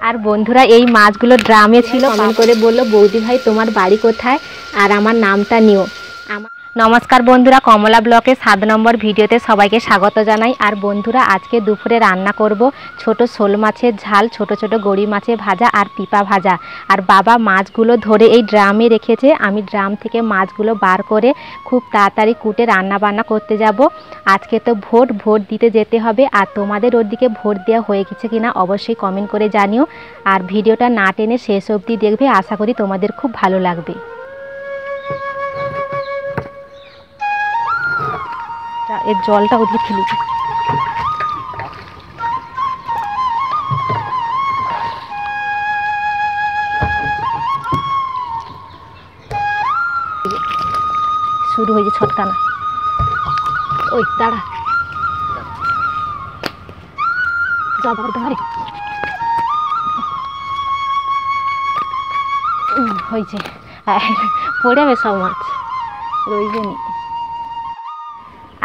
আর বন্ধুরা এই মাছগুলো ড্রামে ছিল, কমেন্ট করে বললো বৌদি ভাই তোমার বাড়ি কোথায় আর আমার নামটা নিও। নমস্কার বন্ধুরা, কমলা ব্লকের 7 নম্বর ভিডিওতে সবাইকে স্বাগত জানাই। আর বন্ধুরা আজকে দুপুরে রান্না করব ছোট শোল মাছের ঝাল, ছোট ছোট গড়ি মাছের ভাজা আর পিপা ভাজা। আর বাবা মাছগুলো ধরে এই ড্রামে রেখেছে, আমি ড্রাম থেকে মাছগুলো বার করে খুব তাড়াতাড়ি কুটে রান্না বান্না করতে যাব। আজকে তো ভোট দিতে যেতে হবে, আর তোমাদের ওদিকে ভোট দেওয়া হয়ে গেছে কিনা অবশ্যই কমেন্ট করে জানিও। আর ভিডিওটা না টেনে শেষ অবধি দেখবে, আশা করি তোমাদের খুব ভালো লাগবে। এর জলটা ওদিকে ফেলেছি। শুরু হয়েছে ছটকানা। ওই দাঁড়া যাবার ধারে হয়েছে, পড়ে যাবে সব মাছ, রইবে নি।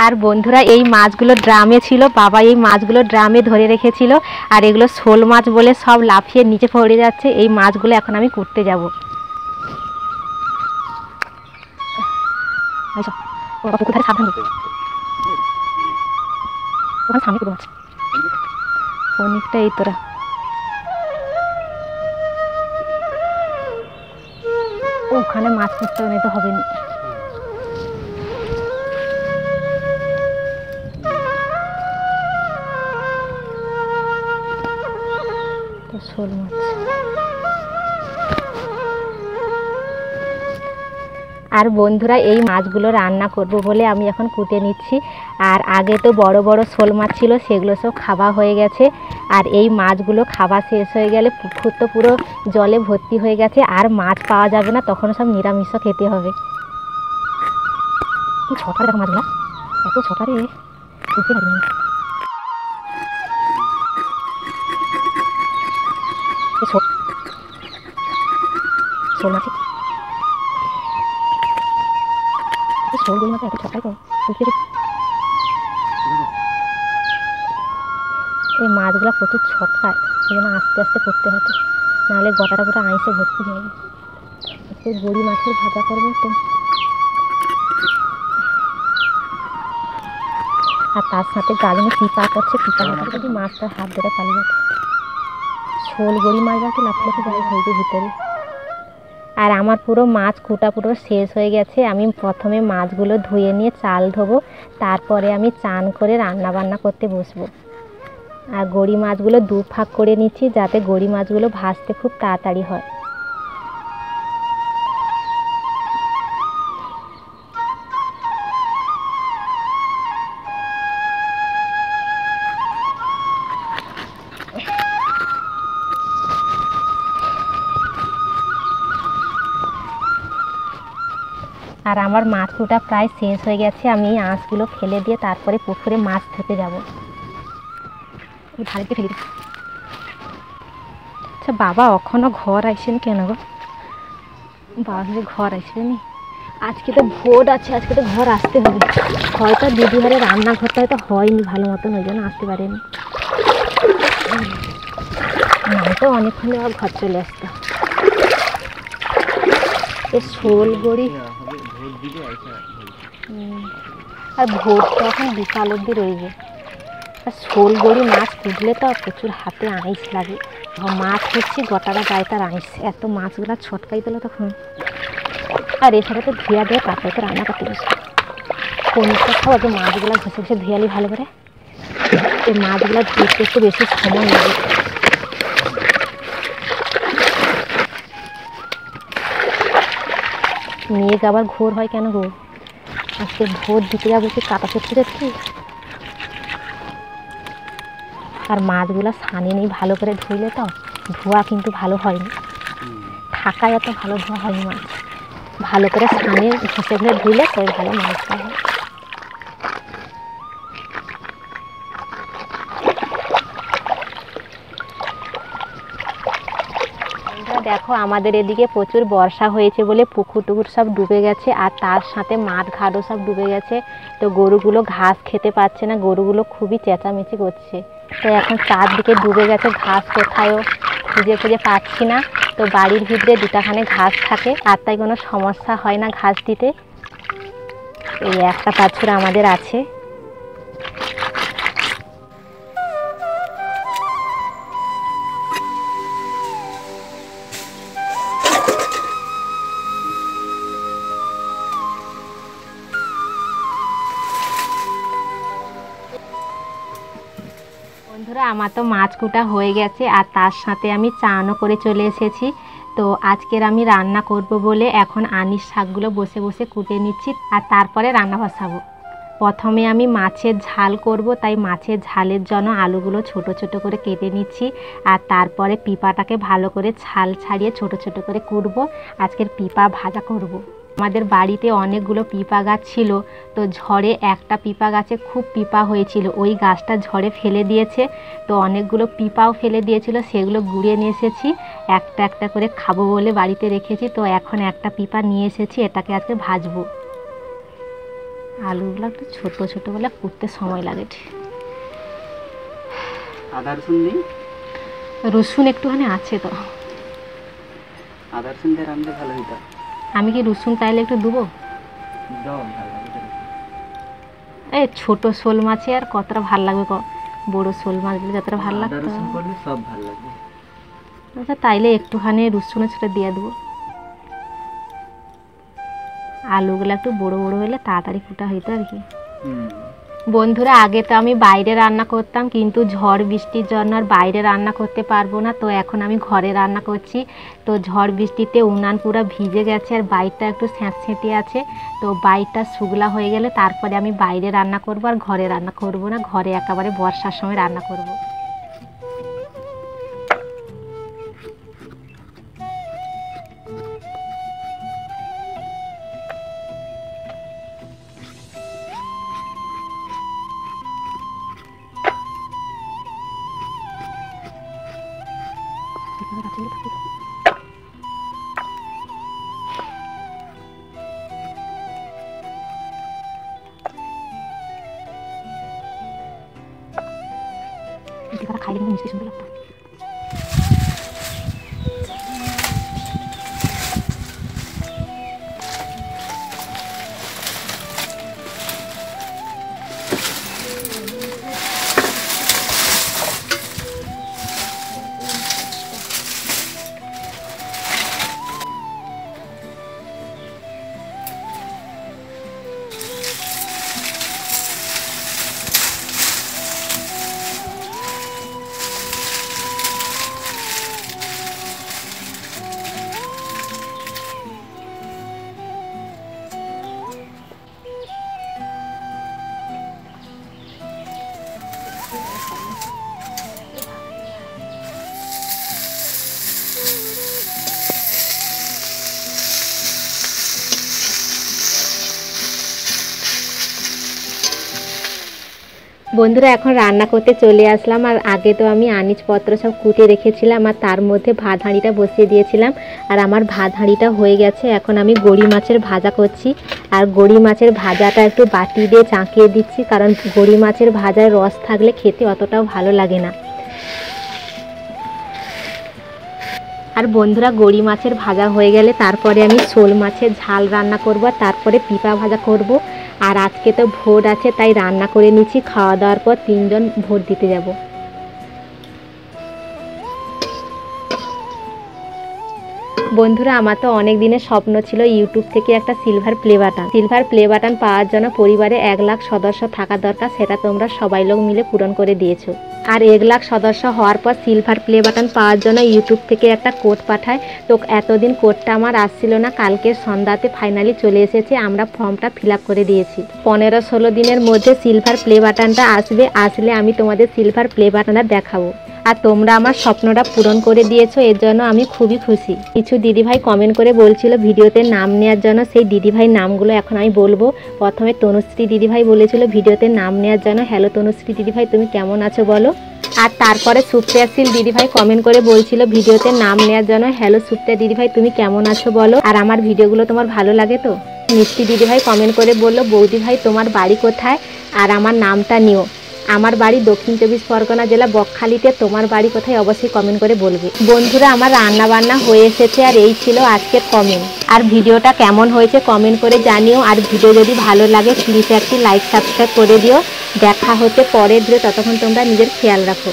আর বন্ধুরা এই মাছগুলো ড্রামে ছিল, বাবা এই মাছগুলো ড্রামে ধরে রেখেছিল। আর এগুলো শোল মাছ বলে সব লাফিয়ে নিচে পড়ে যাচ্ছে। এই মাছগুলো এখন আমি কুটতে যাব। কোথায় সাবধান, ওখানে সামনে পুরো মাছ অনেকটা। এই তোরা ওখানে মাছ কুটতে নিতে হবে না। শোল মাছ আর বন্ধুরা এই মাছগুলো রান্না করব বলে আমি এখন কুটে নিচ্ছি। আর আগে তো বড় বড় শোল মাছ ছিল, সেগুলো সব খাওয়া হয়ে গেছে। আর এই মাছগুলো খাওয়া শেষ হয়ে গেলে পুকুর তো পুরো জলে ভর্তি হয়ে গেছে, আর মাছ পাওয়া যাবে না, তখন সব নিরামিষ খেতে হবে। কি ছটা দেখো মাছগুলা, এত ছটা রে, বুঝতে পারি না। শোল মাছ, শোলগুলো মাছ এত ছটাই তো। এই মাছগুলো প্রচুর ছটকায়, সেই জন্য আস্তে আস্তে করতে হতো, নাহলে গোটাটা পুরো আইসে ভর্তি হয়ে যাবে। একটু গড়ি মাছের ভাজা করবো তো, আর তার সাথে গাজনে পিপা করছে, পিপা ভাজা যদি মাছটা হাত ধরে পালিয়ে যাচ্ছে। শোল গড়ি মাছ যাচ্ছে লাফালাফি যায় হয়েছে ভিতরে। আর আমার পুরো মাছ কুটা পুরো শেষ হয়ে গেছে। আমি প্রথমে মাছগুলো ধুয়ে নিয়ে চাল ধোবো, তারপরে আমি চান করে রান্না বান্না করতে বসবো। আর গড়ি মাছগুলো দু ভাগ করে নিচ্ছি, যাতে গড়ি মাছগুলো ভাজতে খুব তাড়াতাড়ি হয়। আর আমার মাছ কুটা প্রায় শেষ হয়ে গেছে, আমি আঁশগুলো ফেলে দিয়ে তারপরে পুকুরে মাছ ধরতে যাব। ঢালিতে ফেলে দিই। আচ্ছা বাবা এখনো ঘর আইসেন কেন গো? বাবা ঘর আইসেনি, আজকে তো ভোট আছে, আজকে তো ঘর আসতে হবে। হয়তো দিদি ঘরে রান্নাঘরটা হয়তো হয়নি ভালো মতন, ওই জন্য আসতে পারেনি, নয়তো অনেকক্ষণ আবার ঘর চলে আসতো। এই শোল গড়ি আর ভোরটা এখন বিকাল অব্দি রইবে। আর শোল গড়ি মাছ কুটলে তো প্রচুর হাতে আইস লাগে, মাছ হচ্ছে গোটাটা গায়ে তার আইস, এত মাছগুলো ছটকাই দিল তখন। আর এছাড়া তো ধুয়া দিয়ে তারপরে তো রান্না করতে বসে পনিরটা খাওয়া, যে মাছগুলো ঘষে ঘষে ধুয়ালি ভালো করে। এই মাছগুলো ধুতে একটু বেশি সময় লাগে। মেঘ আবার ঘোর হয় কেন গো? আজকে ভোট দিতে যাবো, কি কাটা সত্যি যাচ্ছি। আর মাছগুলো ছানি নেই ভালো করে ধুইলে, তো ধোয়া কিন্তু ভালো হয়নি, ঢাকায় এত ভালো ধোয়া হয়নি মাছ। ভালো করে ছানি ঘষে ঘষে ধুইলে তাই ভালো মাছটা হয়। দেখো আমাদের এদিকে প্রচুর বর্ষা হয়েছে বলে পুকুর টুকুর সব ডুবে গেছে, আর তার সাথে মাঠ ঘাটও সব ডুবে গেছে। তো গরুগুলো ঘাস খেতে পাচ্ছে না, গরুগুলো খুবই চেঁচামেচি করছে। তো এখন চারদিকে ডুবে গেছে, ঘাস কোথায়ও খুঁজে খুঁজে পাচ্ছি না। তো বাড়ির ভিতরে দুটাখানে ঘাস থাকে, আর তাই কোনো সমস্যা হয় না ঘাস দিতে। এই একটা বাছুর আমাদের আছে। বন্ধুরা, আমার তো মাছ কুটা হয়ে গেছে, আর তার সাথে আমি চানও করে চলে এসেছি। তো আজকের আমি রান্না করব বলে এখন আনিস শাকগুলো বসে বসে কুটে নিচ্ছি, আর তারপরে রান্না বসাবো। প্রথমে আমি মাছের ঝাল করব, তাই মাছের ঝালের জন্য আলুগুলো ছোট ছোট করে কেটে নিচ্ছি, আর তারপরে পিপাটাকে ভালো করে ছাল ছাড়িয়ে ছোট ছোট করে কুটবো। আজকের পিপা ভাজা করব। আমাদের বাড়িতে অনেকগুলো পিপা গাছ ছিল, তো ঝড়ে একটা পিপা গাছে খুব পিপা হয়েছিল, ওই গাছটা ঝড়ে ফেলে দিয়েছে। তো অনেকগুলো পিপাও ফেলে দিয়েছিল, সেগুলো গুঁড়িয়ে নিয়ে এসেছি, একটা একটা করে খাবো বলে বাড়িতে রেখেছি। তো এখন একটা পিপা নিয়ে এসেছি, এটাকে আজকে ভাজবো। আলুগুলো একটু ছোট ছোট বলে কুটতে সময় লাগে। আদা রসুন নেই? রসুন একটুখানি আছে তো। আদা রসুন দিয়ে রান্না ভালো হইতো। আমি কি রসুন চাইলে একটু দেবো? এই ছোট শোল মাছে আর কতটা ভাল লাগবে, বড় শোল মাছ দিলে যতটা ভাল লাগতো সব ভালো লাগবে। আচ্ছা, তাইলে একটুখানি রসুন ছোটো দিয়ে দেবো। আলুগুলো একটু বড় বড় হলে তাড়াতাড়ি কুটা হইতো আর কি। বন্ধুরা, আগে তো আমি বাইরে রান্না করতাম, কিন্তু ঝড় বৃষ্টির জন্য আর বাইরে রান্না করতে পারবো না। তো এখন আমি ঘরে রান্না করছি। তো ঝড় বৃষ্টিতে উনান পুরো ভিজে গেছে, আর বাইরটা একটু স্যাঁতস্যাঁতে আছে। তো বাইরটা শুকলা হয়ে গেলে তারপরে আমি বাইরে রান্না করব, আর ঘরে রান্না করব না। ঘরে একেবারে বর্ষার সময় রান্না করব। খাইলে কিন্তু মিষ্টি সুন্দর লাগতো। বন্ধুরা, এখন রান্না করতে চলে আসলাম। আর আগে তো আমি আনিসপত্র সব কুটে রেখেছিলাম, আর তার মধ্যে ভাত হাঁড়িটা বসিয়ে দিয়েছিলাম। আর আমার ভাত হাঁড়িটা হয়ে গেছে। এখন আমি গড়ি মাছের ভাজা করছি, আর গড়ি মাছের ভাজাটা একটু বাটি দিয়ে চাঁকিয়ে দিচ্ছি, কারণ গড়ি মাছের ভাজায় রস থাকলে খেতে অতটাও ভালো লাগে না। আর বন্ধুরা, গড়ি মাছের ভাজা হয়ে গেলে তারপরে আমি শোল মাছের ঝাল রান্না করব, আর তারপরে পিপা ভাজা করব। আর আজকে তো ভোট আছে, তাই রান্না করে নিচ্ছি। খাওয়া দাওয়ার পর 3 জন ভোট দিতে যাব। বন্ধুরা, আমার তো অনেক দিনের স্বপ্ন ছিল ইউটিউব থেকে একটা সিলভার প্লে বাটন পাওয়ার জন্য পরিবারে 1 লাখ সদস্য থাকা দরকার। সেটা তোমরা সবাই লোক মিলে পূরণ করে দিয়েছো। আর 1 লাখ সদস্য হওয়ার পর সিলভার প্লে বাটন পাওয়ার জন্য ইউটিউব থেকে একটা কোড পাঠায়। তো এতদিন কোডটা আমার আসছিল না, কালকে সন্ধ্যাতে ফাইনালি চলে এসেছে। আমরা ফর্মটা ফিল আপ করে দিয়েছি। 15-16 দিনের মধ্যে সিলভার প্লে বাটনটা আসবে। আসলে আমি তোমাদের সিলভার প্লে বাটনটা দেখাবো। আর তোমরা আমার স্বপ্নটা পূরণ করে দিয়েছো, এর জন্য আমি খুবই খুশি। কিছু দিদিভাই কমেন্ট করে বলছিল ভিডিওতে নাম নেওয়ার জন্য, সেই দিদিভাই নামগুলো এখন আমি বলবো। প্রথমে তনুশ্রী দিদিভাই বলেছিল ভিডিওতে নাম নেওয়ার জন্য। হ্যালো তনুশ্রী দিদিভাই, তুমি কেমন আছো বলো। আর তারপরে সুপ্রিয়াশীল দিদিভাই কমেন্ট করে বলছিল ভিডিওতে নাম নেওয়ার জন্য। হ্যালো সুপ্রিয়া দিদিভাই, তুমি কেমন আছো বলো। আর আমার ভিডিওগুলো তোমার ভালো লাগে তো। মিষ্টি দিদিভাই কমেন্ট করে বললো বৌদি ভাই তোমার বাড়ি কোথায়, আর আমার নামটা নিও। আমার বাড়ি দক্ষিণ চব্বিশ পরগনা জেলা বকখালিতে। তোমার বাড়ি কোথায় অবশ্যই কমেন্ট করে বলবে। বন্ধুরা, আমার রান্না বান্না হয়ে এসেছে আর এই ছিল আজকের কমেন্ট। আর ভিডিওটা কেমন হয়েছে কমেন্ট করে জানিও। আর ভিডিও যদি ভালো লাগে প্লিজ একটি লাইক সাবস্ক্রাইব করে দিও। দেখা হচ্ছে পরের ভিডিও, ততক্ষণ তোমরা নিজের খেয়াল রাখো।